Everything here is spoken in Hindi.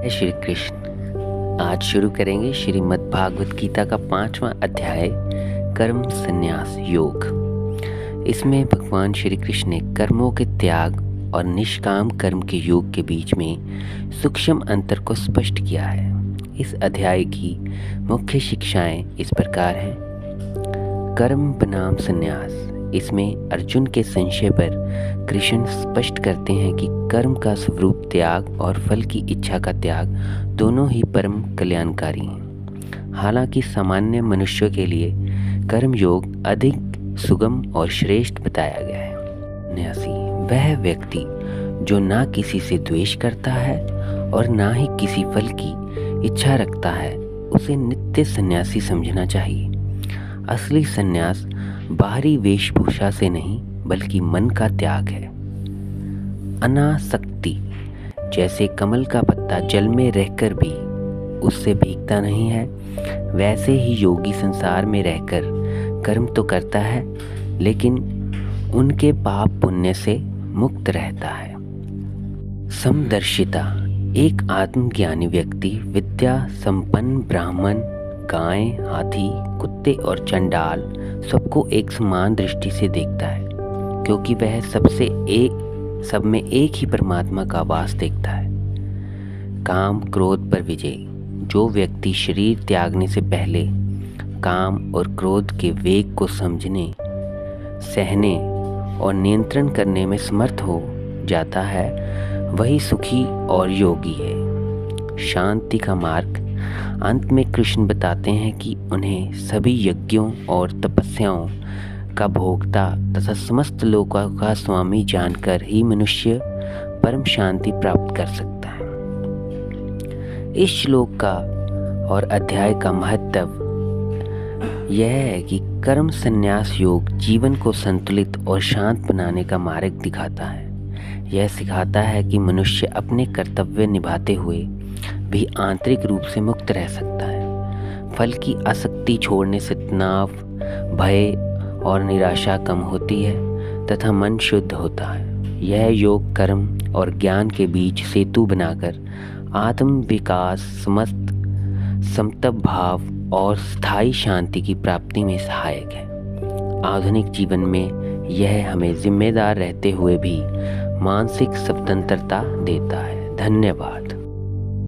जय श्री कृष्ण। आज शुरू करेंगे श्रीमद् भागवत गीता का 5वां अध्याय कर्म संन्यास योग। इसमें भगवान श्री कृष्ण ने कर्मों के त्याग और निष्काम कर्म के योग के बीच में सूक्ष्म अंतर को स्पष्ट किया है। इस अध्याय की मुख्य शिक्षाएं इस प्रकार हैं। कर्म बनाम संन्यास। इसमें अर्जुन के संशय पर कृष्ण स्पष्ट करते हैं कि कर्म का स्वरूप त्याग और फल की इच्छा का त्याग दोनों ही परम कल्याणकारी हैं। हालांकि सामान्य मनुष्यों के लिए कर्म योग अधिक सुगम और श्रेष्ठ बताया गया है। संन्यासी वह व्यक्ति जो ना किसी से द्वेष करता है और ना ही किसी फल की इच्छा रखता है, उसे नित्य सन्यासी समझना चाहिए। असली सन्यास बाहरी वेशभूषा से नहीं बल्कि मन का त्याग है। अनासक्ति। जैसे कमल का पत्ता जल में रहकर भी उससे भीगता नहीं है, वैसे ही योगी संसार में रहकर कर्म तो करता है लेकिन उनके पाप पुण्य से मुक्त रहता है। समदर्शिता। एक आत्मज्ञानी व्यक्ति विद्या संपन्न ब्राह्मण, गाय, हाथी, कुत्ते और चंडाल सबको एक समान दृष्टि से देखता है, क्योंकि वह सब में एक ही परमात्मा का वास देखता है। काम क्रोध पर विजय। जो व्यक्ति शरीर त्यागने से पहले काम और क्रोध के वेग को समझने, सहने और नियंत्रण करने में समर्थ हो जाता है, वही सुखी और योगी है। शांति का मार्ग। अंत में कृष्ण बताते हैं कि उन्हें सभी यज्ञों और तपस्याओं का भोक्ता तथा समस्त लोकों का स्वामी जानकर ही मनुष्य परम शांति प्राप्त कर सकता है। इस श्लोक का और अध्याय का महत्व यह है कि कर्म संन्यास योग जीवन को संतुलित और शांत बनाने का मार्ग दिखाता है। यह सिखाता है कि मनुष्य अपने कर्तव्य निभाते हुए भी आंतरिक रूप से मुक्त रह सकता है। फल की आसक्ति छोड़ने से तनाव, भय और निराशा कम होती है तथा मन शुद्ध होता है। यह योग कर्म और ज्ञान के बीच सेतु बनाकर आत्म विकास, समत्व भाव और स्थायी शांति की प्राप्ति में सहायक है। आधुनिक जीवन में यह हमें जिम्मेदार रहते हुए भी मानसिक स्वतंत्रता देता है। धन्यवाद।